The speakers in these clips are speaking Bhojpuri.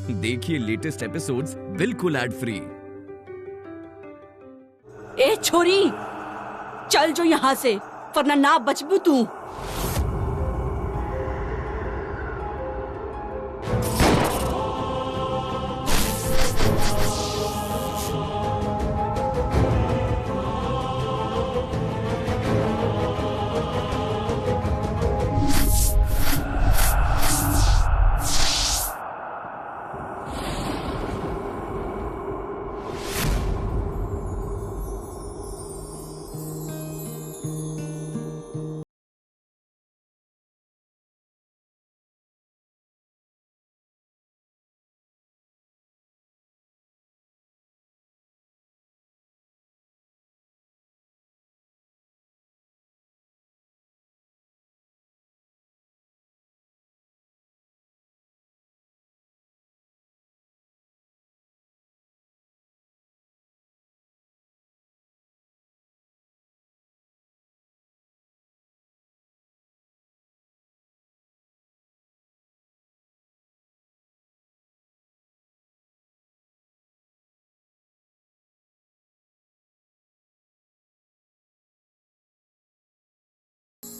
देखिए लेटेस्ट एपिसोड्स बिल्कुल एड फ्री। ए छोरी, चल जो यहाँ से, वरना ना बचबू तू।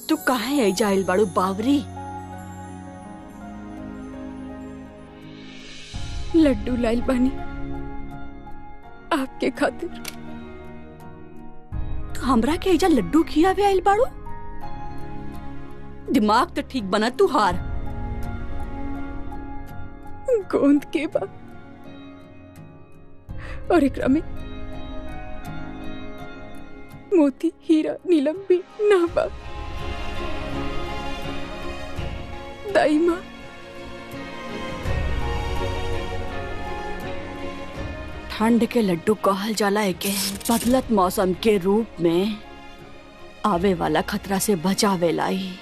तू काहे आई जाइल बाड़ू बावरी? लड्डू लाइल बानी आपके खातिर। तू हमरा के एजा लड्डू खियावे आइल बाड़ू? दिमाग तो ठीक बना तू हार। गोंद के बा और एकरा में मोती हीरा नीलम भी ना बा। दाई माँ, ठंड के लड्डू कहल जाला एके बदलत मौसम के रूप में आवे वाला खतरा से बचावेला ही।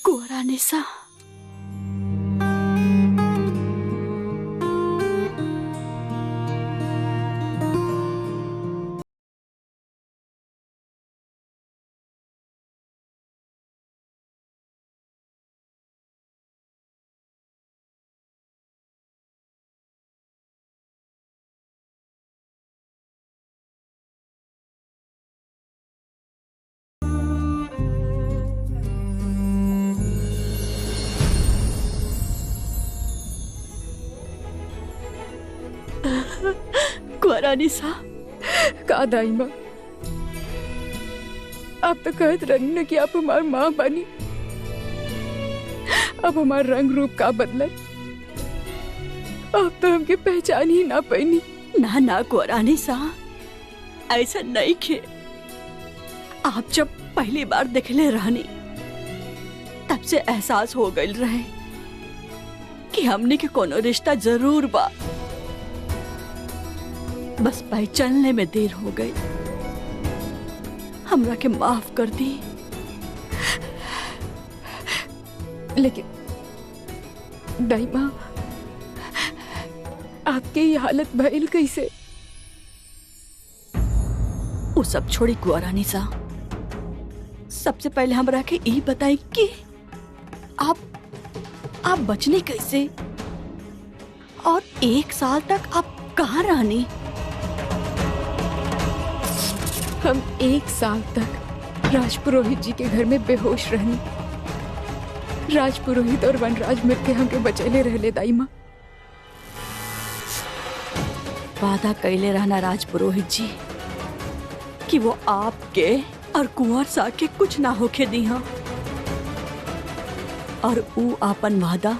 कोरा निशा, कोरा निशा। का दाई माँ, आप तो कहत रहनी ना कि आप हमार माँ बनी। अब हमार रंग रूप का बदला, आप तो हमके पहचान ही ना पैनी। ना ना कोरा निशा, ऐसा नहीं खे। आप जब पहली बार देखले रहनी तब से एहसास हो गई रहे कि हमने के कोनो रिश्ता जरूर बा, बस पहचानने में देर हो गई। हमरा के माफ कर दी। लेकिन दाई माँ, आपके ये हालत भइल कैसे? वो सब छोड़ी कुआरा निशा, सबसे पहले हमरा के ये बताई कि आप बचने कैसे, और 1 साल तक आप कहाँ रहनी? हम 1 साल तक राजपुरोहित जी के घर में बेहोश रहनी। राजपुरोहित और वनराज मिलके हमके बचैले रहले दाई माँ। वादा कैले रहना राजपुरोहित जी कि वो आपके और कुंवर सा के कुछ ना होके दी हाँ, और ऊ आपन वादा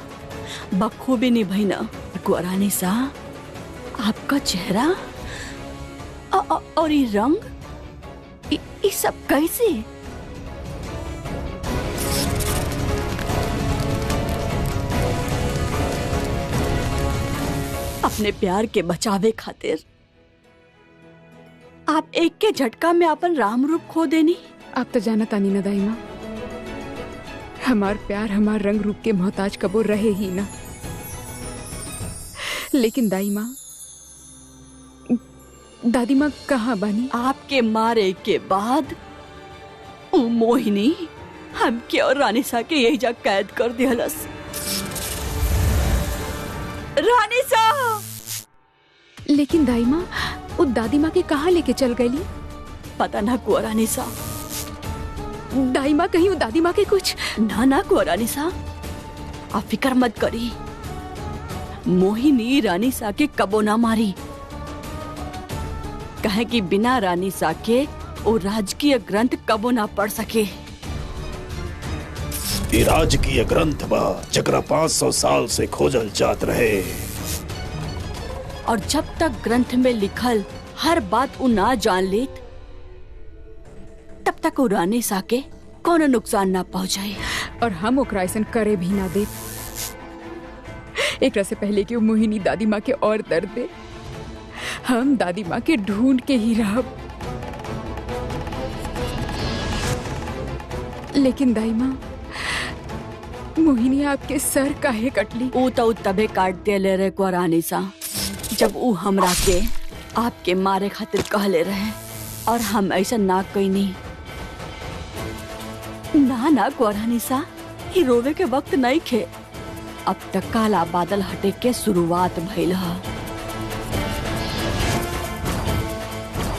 बखूबी निभाइना। कुंवरा निशा, आपका चेहरा और ये रंग, ये सब कैसे? अपने प्यार के बचावे खातिर आप एक के झटका में अपन राम रूप खो देनी। आप तो जाना तानी ना दाई माँ, हमार प्यार हमार रंग रूप के मोहताज कबो रहे ही ना। लेकिन दाई माँ, दादी माँ कहाँ बानी? आपके मारे के बाद ओ मोहिनी हमके और रानीसा के यही जा कैद कर दिहलस। रानीसा! लेकिन दाई माँ वो दादी माँ के कहाँ लेके चल गई? पता ना कुआ रानीसा। दाई माँ कहीं वो दादी माँ के कुछ ना कुआ रानीसा, आप फिक्र मत करी। मोहिनी रानीसा के कबो ना मारी, कहे कि बिना रानीसा के वो राजकीय ग्रंथ कबो ना पढ़ सके। ये राजकीय ग्रंथ बा जकरा 500 साल से खोजल जात रहे, और जब तक ग्रंथ में लिखल हर बात वो ना जान लेत तब तक वो रानीसा के कोनो नुकसान ना पहुंचाए। और हम ओकरा ऐसन करे भी ना दे। एकरा से पहले कि वो मोहिनी दादी माँ के और दर्द दे, हम दादी माँ के ढूंढ के ही रहब। लेकिन दाई माँ मोहिनी आपके सर काहे कटली? वो तो तबे काट दे ले रहे को रानीसा जब वो हमरा के आपके मारे खातिर कहले रहे, और हम ऐसा ना कईनी। ना को रानीसा, ही रोवे के वक्त नहीं खे। अब तक काला बादल हटे के शुरुआत भइल ह।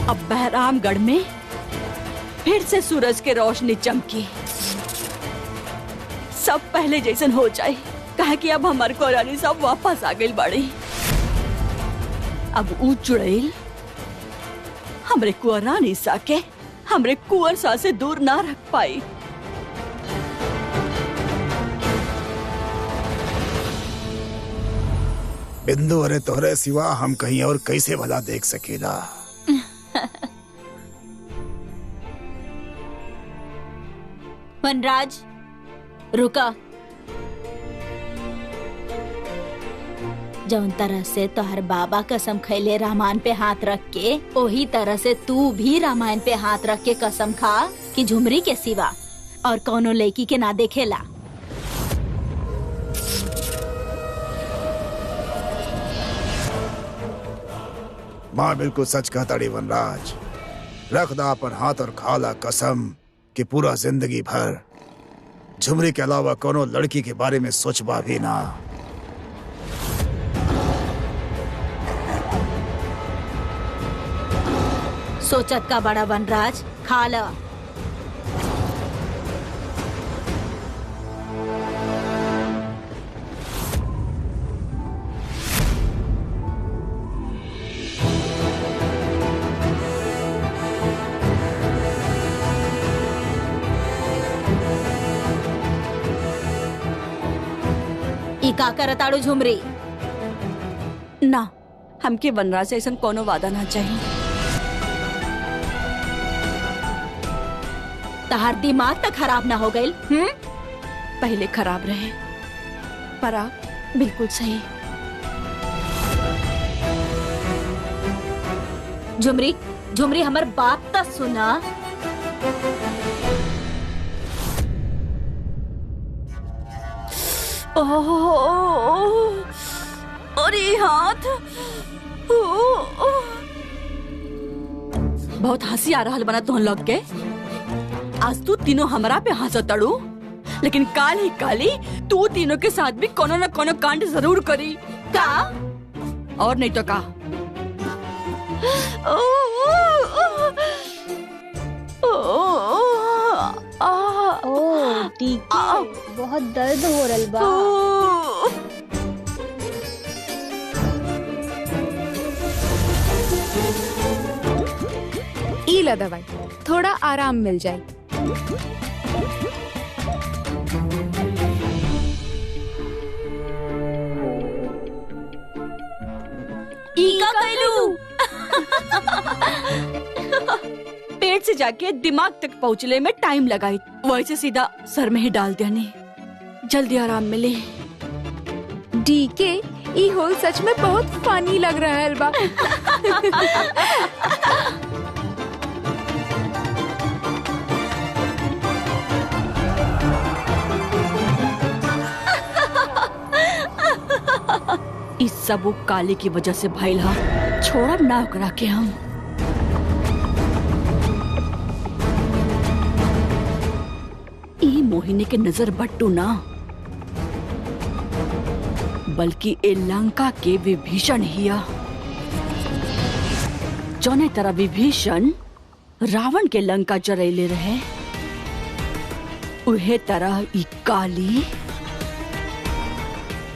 अब बहरामगढ़ में फिर से सूरज के रोशनी चमकी, सब पहले जैसन हो जाए, कहे कि अब हमारे को रानीसा वापस आ गई बाड़ी। अब ऊ चुड़ैल हमरे कुंवर रानीसा के हमरे कुंवर सा से दूर ना रख पाई। बिंदु अरे तोहरे सिवा हम कहीं और कैसे भला देख सकेला। वनराज रुका। जौन तरह से तोहर बाबा कसम खैले रामायण पे हाथ रख के, वही तरह से तू भी रामायण पे हाथ रख के कसम खा कि झुमरी के सिवा और कौनो लड़की के ना देखेला। माँ बिल्कुल सच कहता डी वनराज। रख दा पर हाथ और खाला कसम कि पूरा जिंदगी भर झुमरी के अलावा कोनो लड़की के बारे में सोचबा भी ना। सोचत का बड़ा वनराज, खा ला। का करताड़ू झुमरी? ना, हमके वनराज से ऐसा कोनो वादा ना चाहिए। तहार दिमाग तक खराब ना हो गई? पहले खराब रहे, पर आप बिल्कुल सही। झुमरी, झुमरी हमार बात तो सुना। अरे हाथ, बहुत हंसी आ रहा बना तुम लोग के। आज तू तीनों हमरा पे हंसत तड़ू, लेकिन काल ही काली तू तीनों के साथ भी कोनो न कोनो कांड जरूर करी। का? और नहीं तो का। ठीक है, बहुत दर्द हो रहा बा। इला दवाई, थोड़ा आराम मिल जाए। इका कैलू। पेट से जाके दिमाग तक पहुँचने में टाइम लगाई, वैसे सीधा सर में ही डाल देने, जल्दी आराम मिले। डीके, ई होल सच में बहुत फनी लग रहा है अलबा। इस सब वो काली की वजह से भइल हा, छोड़ब ना ओकरा के हम। ई मोहिनी के नजर बट्टू ना, बल्कि ए लंका के विभीषण हिया। जौने तरह विभीषण रावण के लंका जरैले रहे, उहे तरह ई काली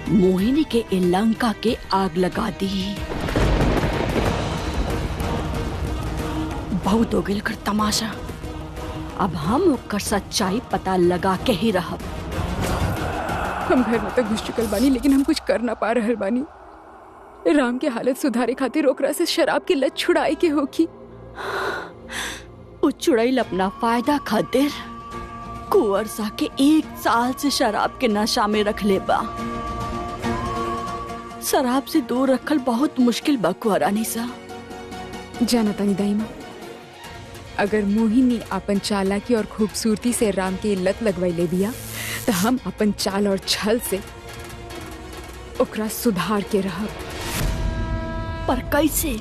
मोहिनी के ए लंका के आग लगा दी। बहुत हो गेल कर तमाशा। अब हम ओकर सच्चाई पता लगा के ही रहब। हम घर में तो घुस चुकल बानी, लेकिन हम कुछ कर ना पा रहल बानी। राम के हालत सुधारे खातिर ओकरा से शराब की लत छुड़ाए के होगी। उ चुड़ैल अपना फायदा खातिर कुंवर सा के 1 साल से शराब के नशा में रख ले बा। शराब से दूर रखल बहुत मुश्किल बा कुंवर अनीसा। जाना तानी दाइमा, अगर मोहिनी अपन चालाकी और खूबसूरती से राम के लत लगवाइले बिया, तो हम अपन चाल और छल से ओकरा सुधार के रहब। पर कैसे?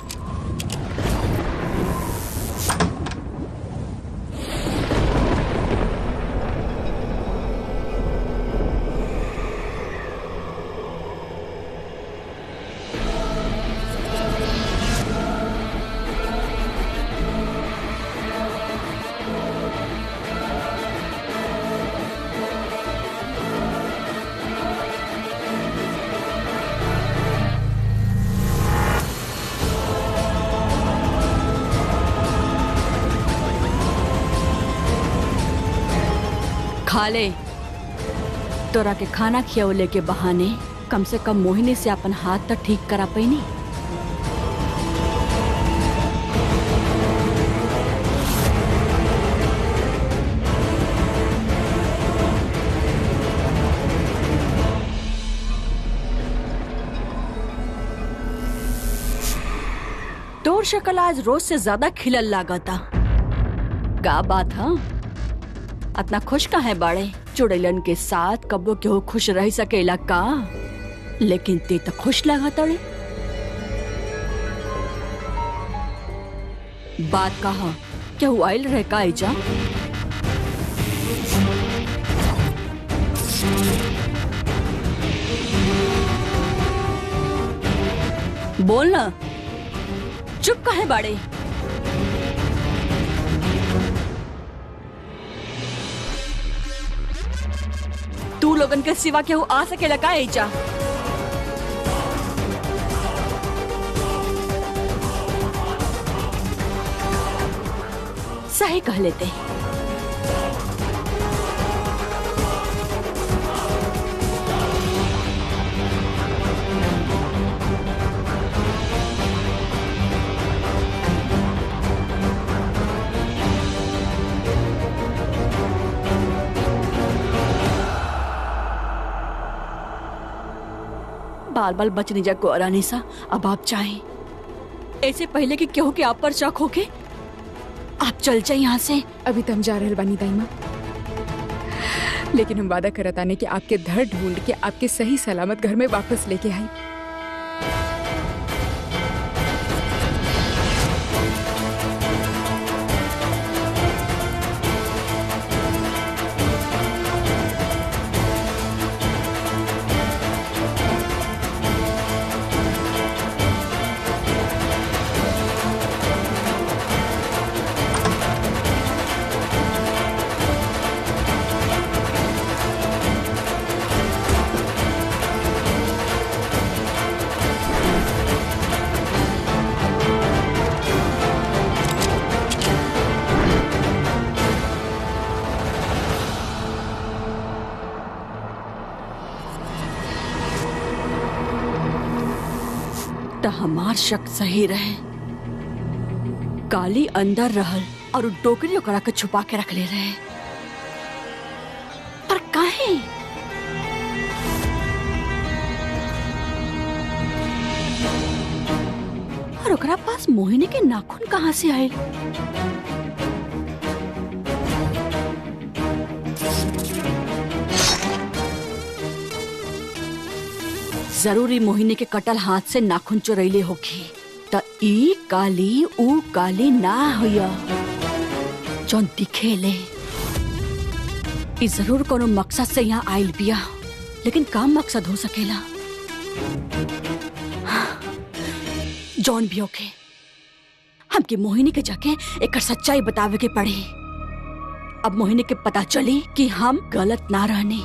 खा ले। तोरा के खाना खियावले के बहाने कम से कम मोहिनी से अपन हाथ तक ठीक करा पैनी। तोर शक्ल आज रोज से ज्यादा खिलल लागता। का बात है? इतना खुश काहे बाड़े? चुड़ैलन के साथ कबो केहू खुश रह सकेला का? लेकिन ते तो खुश लगा तड़े। बात कहा केहू आयल रहे का आइजा? बोल ना, चुप काहे बाड़े? तू लोगन के सिवा केहू आ सकेला का एजा? सही कह लेते। बाल बाल बच नहीं जा गौरा निशा। अब आप चाहें ऐसे पहले कि केहू के आप पर शक हो के आप चल जाए यहाँ से। अभी तो हम जा रहे बानी दाइमा, लेकिन हम वादा करत आने कि आपके धर ढूंढ के आपके सही सलामत घर में वापस लेके आई। तो हमार शक सही रहे। काली अंदर रहल और डोकरी ओकरा के छुपा के रख ले रहे। पर काहे? और ओकरा पास मोहिनी के नाखून कहाँ से आए? जरूरी मोहिनी के कटल हाथ से नाखून चुरैले होगी। त ई काली ऊ काली ना होया जौन दिखेले। ई जरूर कोनो मकसद से यहाँ आयल बिया, लेकिन काम मकसद हो सकेला। जॉन भी ओके, हमके मोहिनी के जाके एक सच्चाई बतावे के पड़ी। अब मोहिनी के पता चली कि हम गलत ना रहने।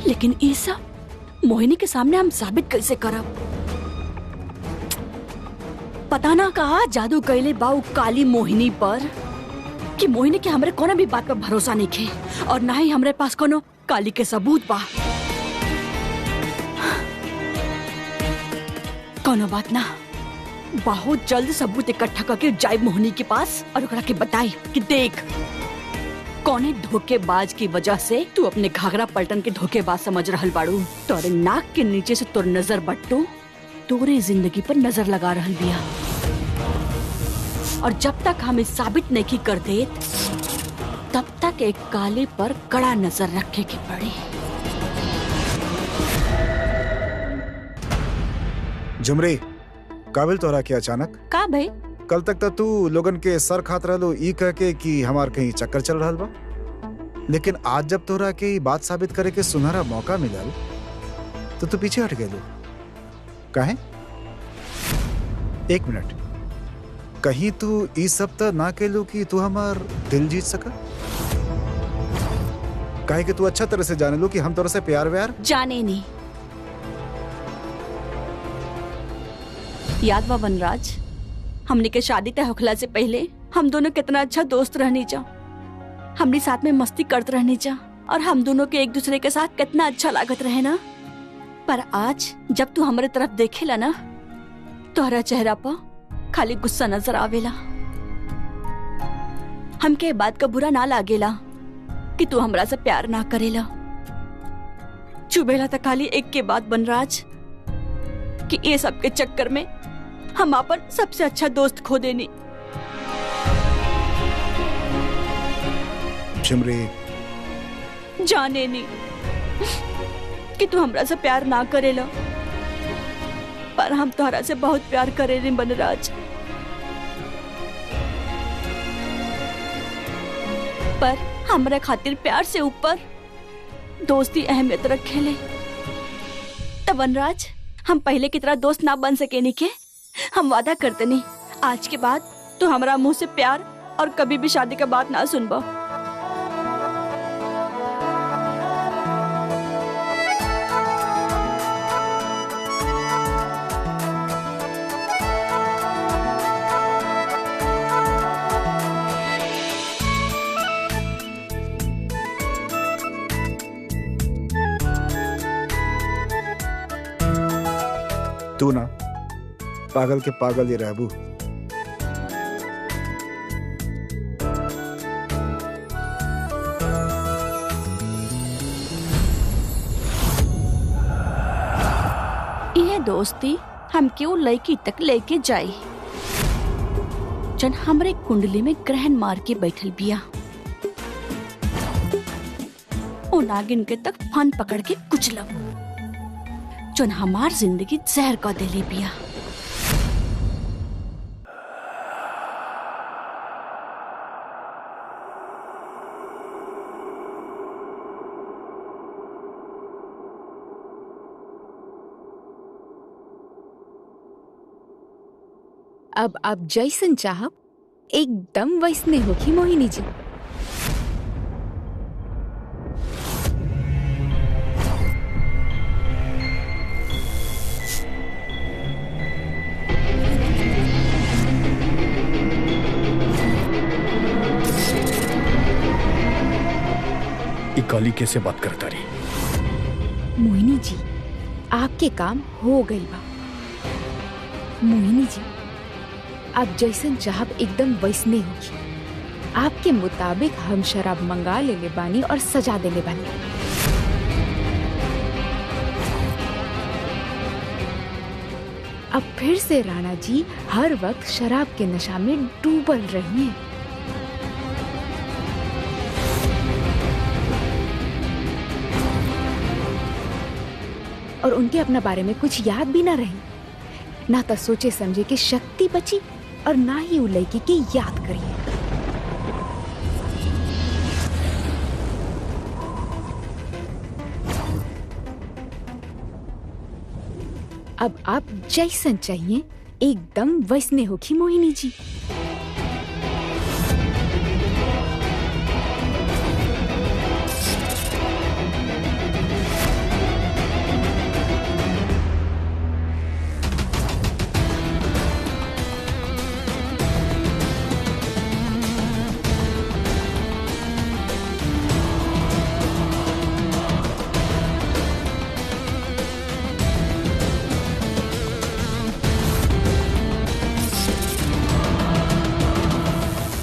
लेकिन ये सब मोहिनी के सामने हम साबित कैसे करब? पता ना कहा जादू कैले बाऊ काली मोहिनी पर कि मोहिनी के हमरे कोनो भी बात पर भरोसा नहीं खे, और ना ही हमरे पास कोनो काली के सबूत बा। कोनो बात ना, बहुत जल्द सबूत इकट्ठा करके जाए मोहिनी के पास और ओकरा के बताई कि देख, कौने धोखेबाज की वजह से तू अपने घाघरा पलटन के धोखेबाज समझ रहल बाड़ू। तोरे नाक के नीचे से तोर नजर बट्टू तोरे जिंदगी पर नजर लगा रहल बिया, और जब तक हम इस साबित नहीं कर दे तब तक एक काले पर कड़ा नजर रखे की पड़ी। झुमरी, काबिल तोरा के अचानक का भाई? कल तक तो तू लोगन के सर खात रहलो ई कह के कि हमार कहीं चक्कर चल रहल बा, लेकिन आज जब तोरा के ई बात साबित करे के सुनहरा मौका मिलल तो तू पीछे हट गेलो। काहे? एक मिनट, कहीं तू ई सब त ना केलू कि तू हमार दिल जीत सका? काहे कि तू अच्छा तरह से जाने लो कि हम तोरा से प्यार व्यार जाने नहीं। याद बा वनराज, हमने के शादी तय होखला से पहले हम दोनों कितना अच्छा दोस्त रहनी जा, हमने साथ में मस्ती करते रहनी जा, और हम दोनों के एक दूसरे के साथ कितना अच्छा लागत रहे ना। पर आज जब तू हमारे तरफ देखेला ना, तोहरा चेहरा पर खाली गुस्सा नजर आवेला। हमके बात का बुरा ना लागेला कि तू हमरा से प्यार ना करेला। चुभेला तो खाली एक के बाद वनराज कि ये सब के चक्कर में हम अपन सबसे अच्छा दोस्त खो देनी। झुमरी, जाने नहीं कि तू हमरा से प्यार ना करेला, पर हम तोहरा से बहुत प्यार करेनी वनराज। पर हमरा खातिर प्यार से ऊपर दोस्ती अहमियत रखेले। तब वनराज, हम पहले की तरह दोस्त ना बन सके नी के? हम वादा करते नहीं, आज के बाद तो हमारा मुंह से प्यार और कभी भी शादी का बात ना सुनबा। तू ना पागल के पागल ही रहबू। यह दोस्ती हम क्यों लड़की तक लेके जाई जन हमरे कुंडली में ग्रहण मार के बैठल बिया। ओ नागिन के तक फन पकड़ के कुचलब जन हमार जिंदगी जहर का देले बिया। अब आप जैसन चाहब एकदम वैसने होखी मोहिनी जी। काली कैसे बात करता रही? मोहिनी जी, आपके काम हो गई बा। मोहिनी जी, आप जैसन चाहब एकदम वैसने होगी। आपके मुताबिक हम शराब मंगा ले बानी और सजा देले बानी। अब फिर से राणा जी हर वक्त शराब के नशा में डूबल रही हैं। और उनके अपना बारे में कुछ याद भी ना रही, ना तो सोचे समझे कि शक्ति बची और ना ही उ लड़की के याद करिए। अब आप जैसन चाहिए एकदम वैसने होगी मोहिनी जी।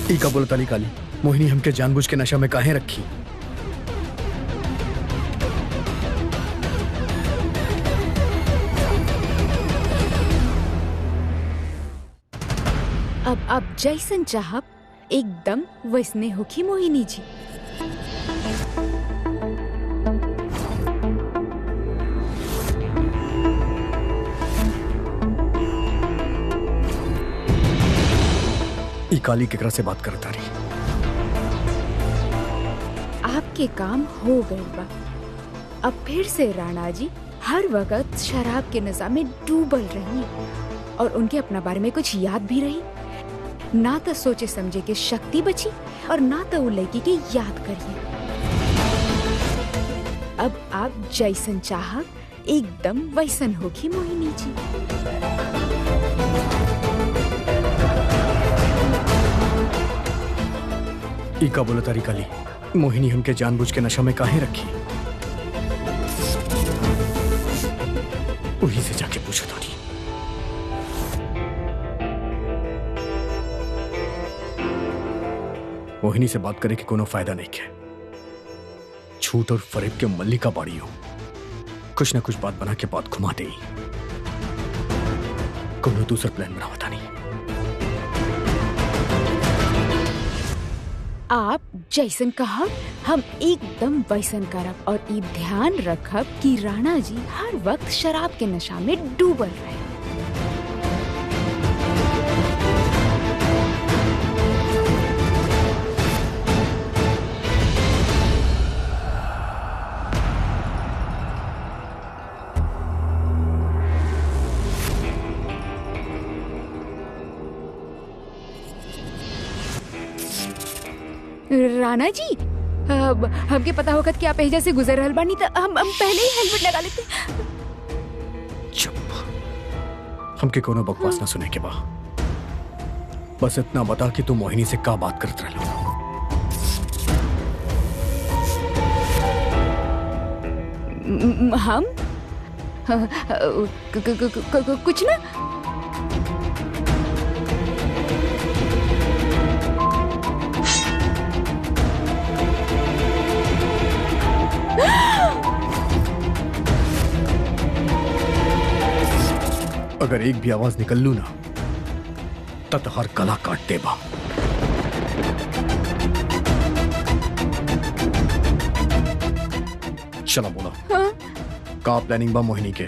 ई का बोलत अली काली, मोहिनी हमके जानबूझ के नशा में काहे रखी? अब आप जैसन चाहब एकदम वैसने होगी मोहिनी जी। ई काली केकरा से बात करता रही? आपके काम हो गए बा। अब फिर से राणा जी हर वक्त शराब के नशा में डूबल रही और उनके अपना बारे में कुछ याद भी रही। ना तो सोचे समझे के शक्ति बची और ना तो वो लड़की के याद करिए। अब आप जैसन चाह एकदम वैसन होगी मोहिनी जी। ई का बोलत अली काली, मोहिनी हमके जानबूझ के नशा में काहे रखी? वही से जाके पूछो तारी। मोहिनी से बात करे कि कोनो फायदा नहीं है। झूठ और फरेब के मल्लिका बाड़ी हो, कुछ न कुछ बात बना के बात घुमा दे। कोनो दूसरा प्लान बनावता नहीं। आप जैसन कहा हम एकदम वैसन करब और ई ध्यान रखब कि राणा जी हर वक्त शराब के नशा में डूबल रहे। राणा जी हमके पता होगा कि आप एजा से गुजर रहल बानी तो हम पहले ही हेलमेट लगा लेते। चुप, हमके कोनो बकवास ना सुने के बा। बस इतना बता कि तू मोहिनी से का बात करत रहलो। हम कुछ ना। अगर एक भी आवाज निकल लू ना तब हर गला काट देबा। चला बोला। हाँ? का प्लानिंग बा मोहिनी के?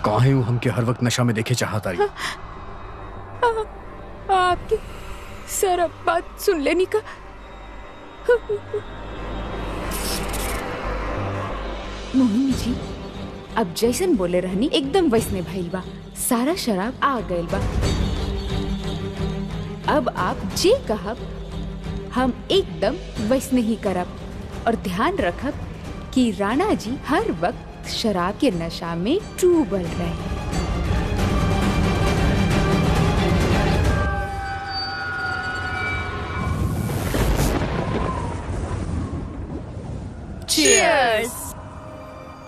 काहे वो हमके हर वक्त नशा में देखे चाहता रही? आपकी सारा बात सुन लेनी का। मोहिनी जी अब जैसन बोले रहनी एकदम वैसने भइल बा। सारा शराब आ गइल बा। अब आप जे कहब हम एकदम वैसने ही करब और ध्यान रखब कि राणा जी हर वक्त शराब के नशा में डूबल रहे। Cheers!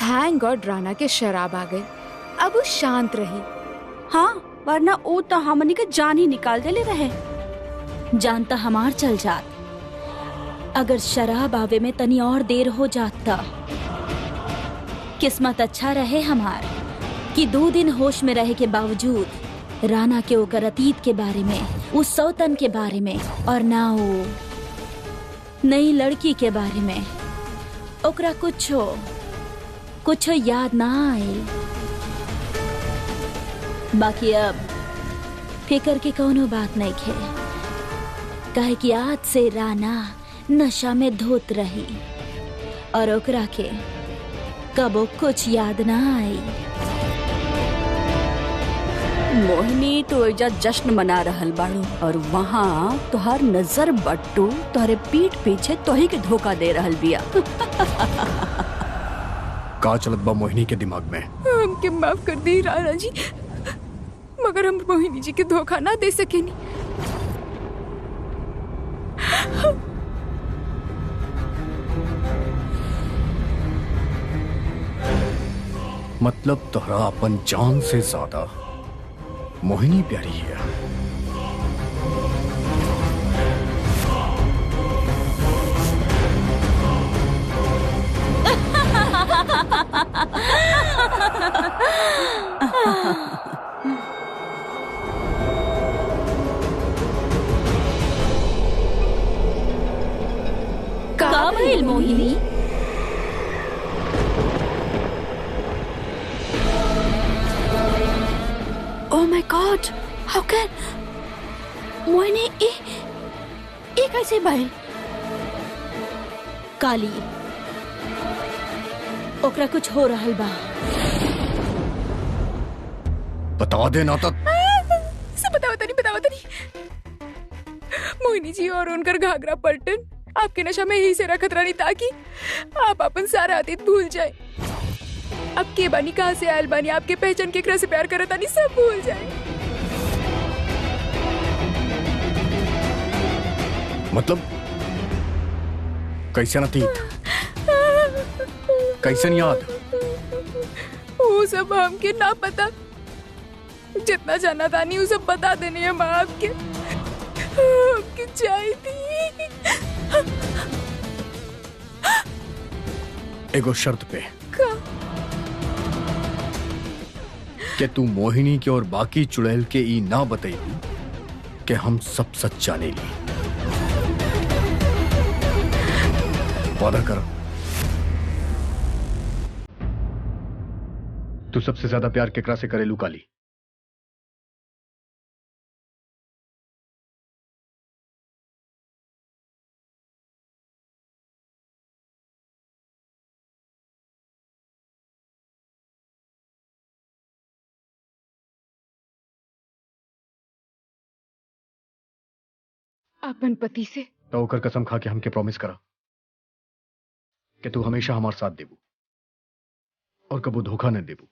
थैंक गॉड राणा के शराब आ गए। अब वो शांत रही। हाँ, वरना वो तो हमनी के जान ही निकाल देले रहे। जानता हमार चल जात, अगर शराब आवे में तनी और देर हो जाता। किस्मत अच्छा रहे हमार कि 2 दिन होश में रहे के बावजूद राणा के ओकर अतीत के बारे में, उस सौतन के बारे में और ना वो नई लड़की के बारे में ओकरा कुछ याद ना आए। बाकी अब फिकर के कोनो बात नहीं खे, काहे कि आज से राना नशा में धोत रही और ओकरा के कबो कुछ याद ना आई। मोहिनी तो एजा जश्न मना रहल बाड़ू और वहाँ तुहार नजर बट्टू तोहरे पीठ पीछे तोही के धोखा दे रहल बिया। का चलत बा मोहिनी के दिमाग में? हमके माफ कर दी राणा जी, मगर हम मोहिनी जी के धोखा ना दे सकेनी। मतलब तोहरा अपन जान से ज्यादा मोहिनी प्यारी है। का भइल मोहिनी? Oh my God! How can मोहिनी ये कैसे भइल? काली, ओकरा कुछ हो रहल बा। बता दे ना तो। सब बताओ तनी। मोहिनी जी और उनकर घाघरा पलटन आपके नशा में ही से रखत रानी ताकि आप अपन सारा अतीत भूल जाए। अब के बानी, कहाँ से आयल बानी, आपके पहचान केकरा से प्यार करत तानी सब भूल जाए। मतलब कैसे अतीत, कैसे याद? वो सब हमके ना पता, जितना जाना तानी वो सब बता देनी है माँ आपके। हमके चाहिए थी। एगो शर्त पे का? कि तू मोहिनी के और बाकी चुड़ैल के ई ना बतैली कि हम सब सच जाने ली। वादा कर। तू सबसे ज्यादा प्यार केकरा से करेलू काली? अपन पति से। तो ओकर कसम खा के हमके प्रॉमिस करा कि तू हमेशा हमार साथ देबू और कबो धोखा न देबू।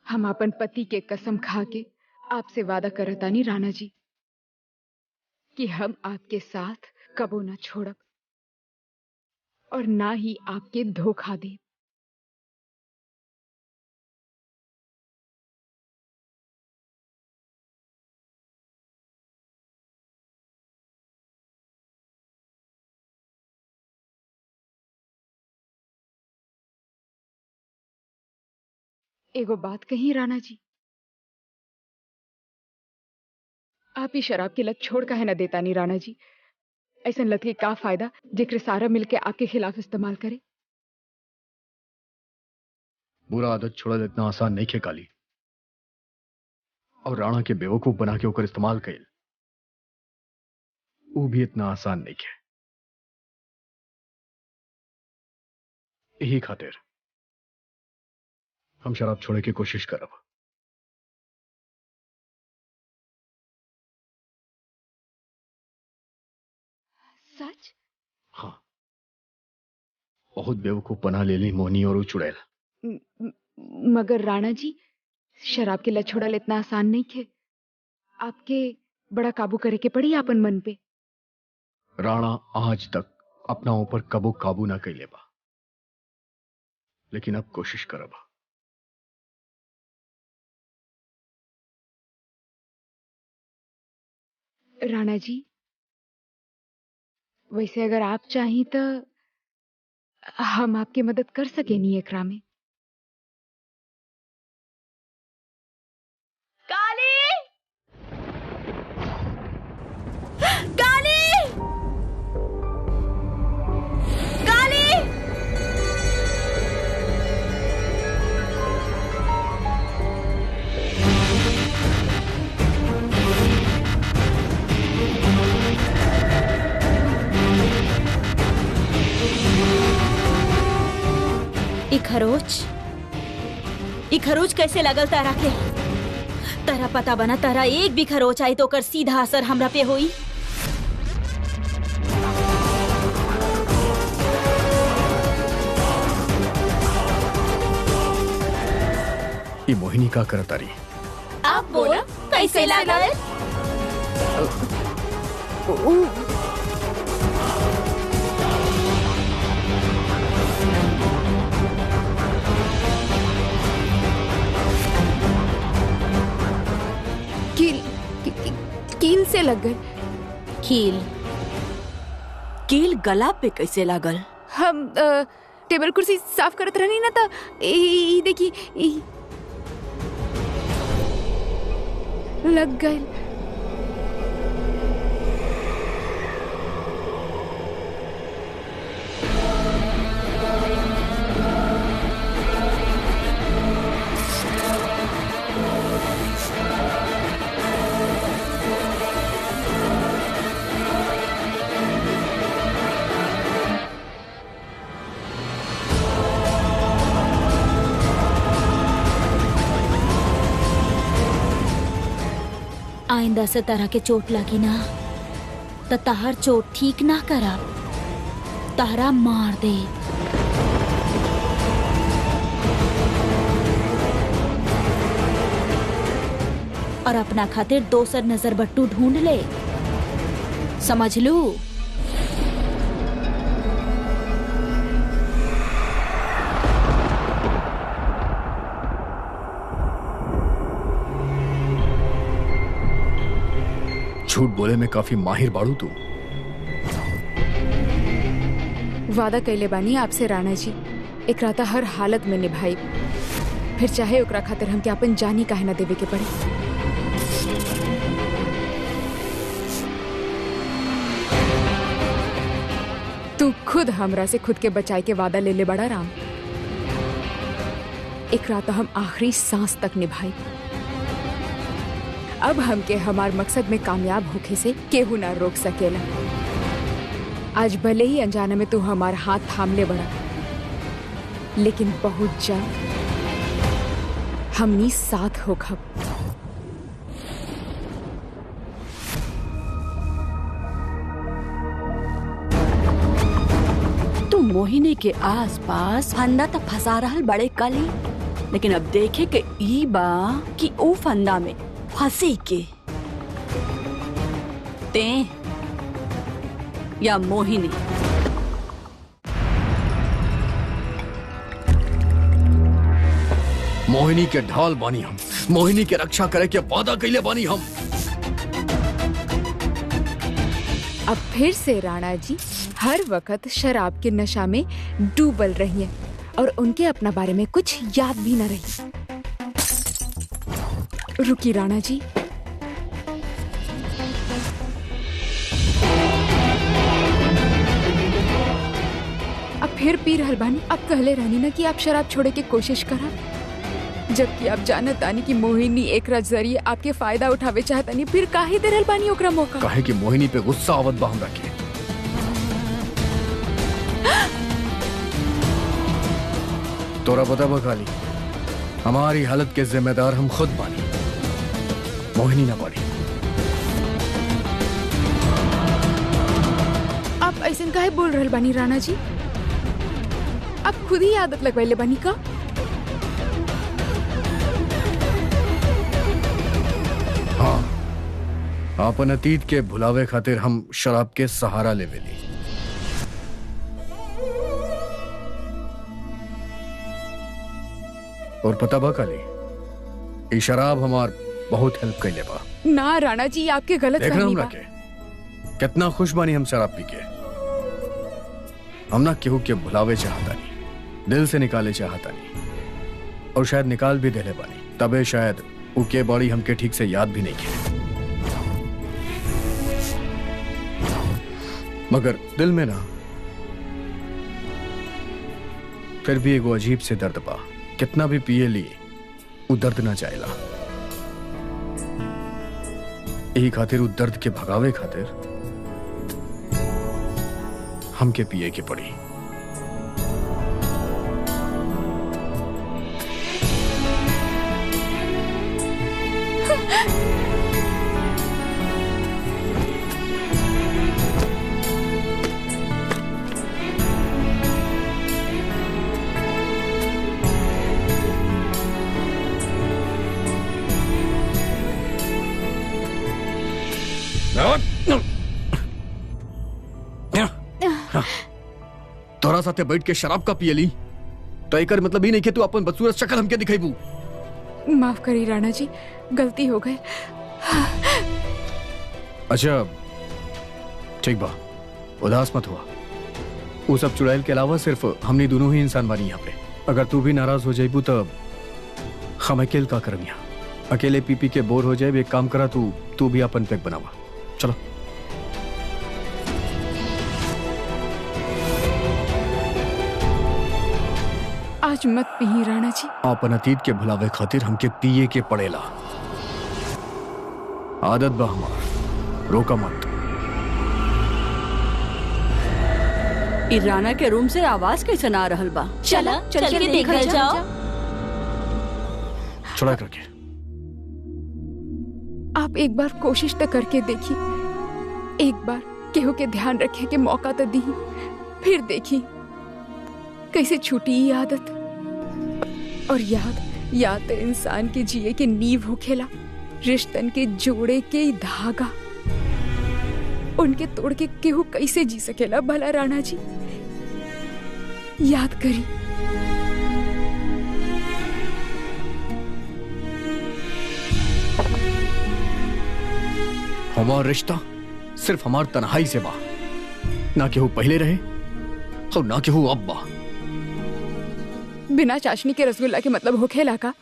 हम अपन पति के कसम खा के आपसे वादा करतानी राणा जी कि हम आपके साथ कबो ना छोड़ब और ना ही आपके धोखा दे। एगो बात कही राणा जी, आप ही शराब की लत छोड़ काहे ना देता नहीं राणा जी? ऐसा लत के का फायदा जेकरे सारा मिलके आपके खिलाफ इस्तेमाल करे। बुरा आदत छोड़ल इतना आसान नहीं खे काली, और राणा के बेवकूफ बना के ओकर इस्तेमाल कइल वो भी इतना आसान नहीं खे। यही खातिर हम शराब छोड़े की कोशिश करब। सच? हाँ, बहुत बेवकूफ बना ले ली मोहनी और वो चुड़ैल। मगर राणा जी, शराब की लत छोड़ल इतना आसान नहीं थे। आपके बड़ा काबू करे के पड़ी आपन मन पे। राणा आज तक अपना ऊपर कबो काबू ना कैले बा, लेकिन अब कोशिश करब। राणा जी, वैसे अगर आप चाहें तो हम आपकी मदद कर सके नहीं एकरा में। काली! काली! काली! ई खरोच कैसे लगल तारा के? तारा पता बना, तारा एक भी खरोच आई तो ओकर सीधा असर हमरा पे होई। ये मोहिनी का करतारी। आप बोलो कैसे लागल? कील से लग गए। कील? कील गला पे कैसे लागल? हम टेबल कुर्सी साफ करत रहनी ना, तो देखिए लग गए। आइंदा से तरह के चोट लगी ना तो तहार चोट ठीक ना करा, तारा मार दे। और अपना खातिर दोसर नजर बट्टू ढूंढ ले, समझ लू? झूठ बोले में काफी माहिर बाड़ू तू। वादा कैले बानी आपसे राणा जी, एक राता हर हालत में निभाई, फिर चाहे ओकरा खातिर हमके अपन जानी काहे ना देवे के पड़े। तू खुद हमरा से खुद के बचाए के वादा ले ले बड़ा राम। एक रात हम आखिरी सांस तक निभाई। अब हमके हमार मकसद में कामयाब होके से केहू ना रोक सकेला। आज भले ही अनजाने में तू हमार हाथ थाम ले बड़ा, लेकिन बहुत जल्द हमनी साथ हो खब। तू मोहिनी के आसपास फंदा तो फंसा रहल बड़े कली, लेकिन अब देखे के ई बा कि ऊ फंदा में फंसी के ते या मोहिनी। मोहिनी के ढाल बानी हम, मोहिनी के रक्षा करे के वादा कैले बानी हम। अब फिर से राणा जी हर वक्त शराब के नशा में डूबल रही हैं और उनके अपना बारे में कुछ याद भी न रही। रुकी राणा जी, अब फिर पी रहल बानी। अब कहले रहनी ना कि आप शराब छोड़े के कोशिश करा, जबकि आप जानत तानी कि मोहिनी एकरा जरिए आपके फायदा उठावे चाहतानी, फिर काहे दे रहल बानी ओकरा मौका? काहे कि मोहिनी पे गुस्सा आवत बा हमरा के। तोरा पता बा काली, हमारी हालत के जिम्मेदार हम खुद बानी, मोहिनी ना बानी। आप ऐसे काहे बोल रहल बानी राणा जी? आप खुद ही आदत लगवाइले बानी का? हाँ, अपन अतीत के भुलावे खातिर हम शराब के सहारा लेवेली। और पता बा काली, ये शराब हमार बहुत हेल्प कैले बा। ना राणा जी, आपके गलत देख रहे फहमी हमरा बा। के कितना खुश बानी हम शराब पी के। हम ना केहू के भुलावे चाहता नहीं, दिल से निकाले चाहता नहीं, और शायद निकाल भी देले बानी, तबे शायद उके बॉडी हमके ठीक से याद भी नहीं किया। मगर दिल में ना फिर भी एगो अजीब से दर्द बा। कितना भी पिए लिए वो दर्द ना जाएला। यही खातिर वो दर्द के भगावे खातिर हमके पिए के पड़ी। तोरा साथे बैठ के शराब का पियली तो एकर मतलब ही नहीं कि तू अपन बदसूरत शक्ल हमके दिखाईबू। माफ करी राणा जी, गलती हो गई। अच्छा ठीक बा, उदास मत हुआ। वो सब चुड़ैल के अलावा सिर्फ हमने दोनों ही इंसान बानी यहाँ पे। अगर तू भी नाराज हो जाइबू तो हम अकेले का करम यहाँ। अकेले पी पी के बोर हो जाए। एक काम करा, तू भी अपन पैक बनावा। चलो आज मत पिही राणा जी। अपन अतीत के भुलावे खातिर हमके पिए के पड़ेला। आदत बा हमार, रोका मत। राना के रूम से आवाज कैसे ना रहल बा? चला चल के देखल जाओ। चढ़ा करके आप एक बार कोशिश तो करके देखिए। एक बार केहू के ध्यान रखे के मौका तो दी, फिर देखी कैसे छूटी ये आदत। और याद तो इंसान के जिए के नींव होखेला, रिश्तन के जोड़े के धागा। उनके तोड़ के केहू कैसे जी सकेला भला राणा जी? याद करी। हमार रिश्ता सिर्फ हमार तन्हाई से बा, ना केहू पहले रहे और ना केहू अब बा। बिना चाशनी के रसगुल्ला के मतलब होखेला का?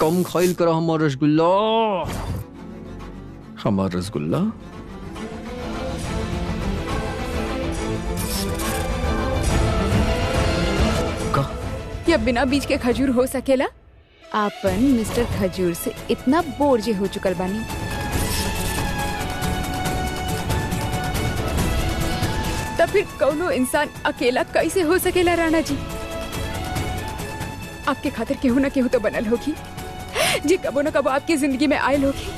कम खाइल करा हमार रसगुल्ला। हमार रसगुल्ला का या बिना बीज के खजूर हो सकेला? आपन मिस्टर खजूर से इतना बोर जे हो चुकल बानी। तब फिर कौनो इंसान अकेला कैसे हो सकेला राणा जी? आपके खातिर केहू ना केहू तो बनल होगी, जी कबो न कबो आपकी जिंदगी में आयल होगी।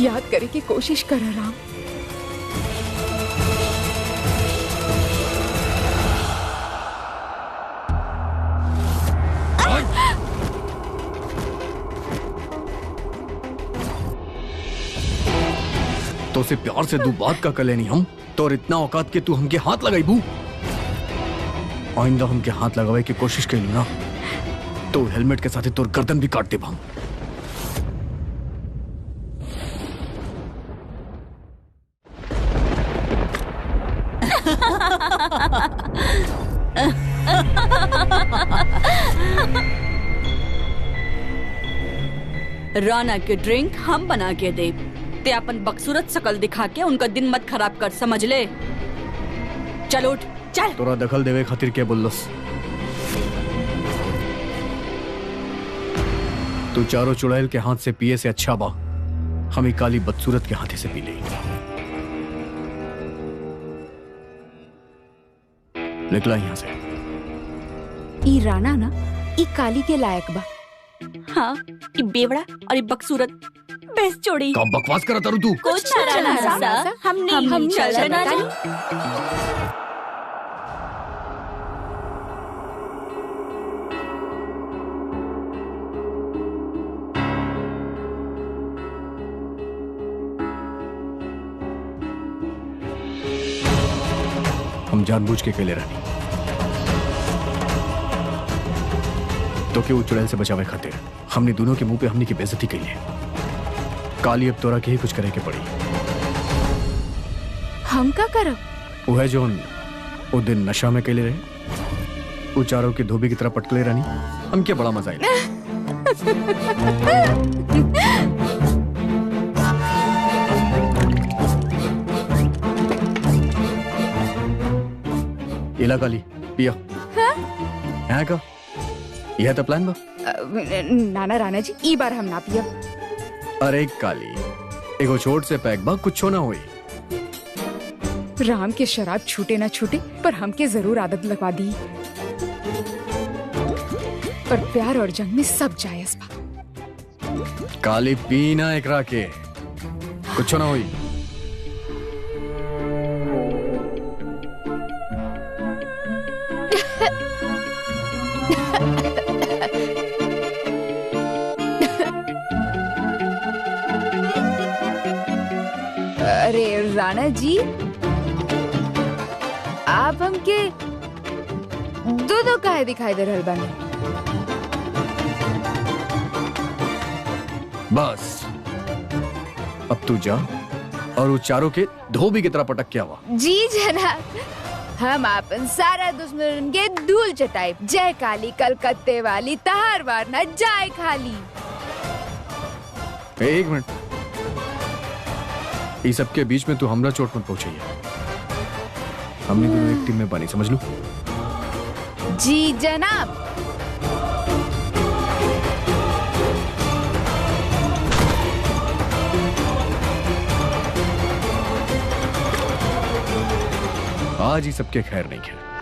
याद करे की कोशिश कर राम। तो उसे प्यार से दो बात का कले नहीं हम तो, और इतना औकात के तू हमके हाथ लगाई बू। आइंदा हमके हाथ लगावे की कोशिश कर ना तो हेलमेट के साथ तोर गर्दन भी काट दे भाम। राना के ड्रिंक हम बना के दे, ते अपन बकसूरत शकल दिखा के उनका दिन मत खराब कर, समझ ले। चल उठ चल। तोरा दखल देवे खातिर के बोलस? तू चारों चुड़ैल के हाथ से पिए से अच्छा बा हम ही काली बदसूरत के हाथे से पी ले। निकला यहाँ से। ई राणा ना ई काली के लायक बा। हाँ, ये बेवड़ा और ये बकसूरत बेस जोड़ी। का बकवास करा तारू तू? कुछ ना सा, हम नहीं चलना जी। हम जानबूझ के अकेले रहनी तो के वो चुड़ैल से बचावे खातिर हमने दोनों के मुंह पे हमने की बेइज्जती की है। काली अब तोरा के ही कुछ करे के पड़ी। हम का करब? वो है जो वो दिन नशा में कैले रहे, वो चारों की धोबी की तरह पटकले रहनी, हम क्या बड़ा मजा आया। इला काली पिया है का? यह तो प्लान बा। नाना राणा जी ई बार हम ना पियब। अरे काली एगो छोट से पैक बा, कुछ ना हुई। राम के शराब छूटे ना छूटे पर हमके जरूर आदत लगवा दी। पर प्यार और जंग में सब जायज बा। काली पीना एकरा के कुछ ना हुई। अरे राणा जी, आप हमके दो काहे दिखाई दे रहल बानी? बस अब तू जा और उस चारों के धोबी की तरह पटक के आवा। जी जनाब, हम आपन सारा दुश्मन के धूल चटाई। जय काली कलकत्ते वाली, तहार वार न जाए खाली। एक मिनट, इस सब के बीच में तू हमरा चोट मत पहुंचाइए। हमने दोनों एक टीम में बनी, समझ लो। जी जनाब। आज ही सबके खैर नहीं है।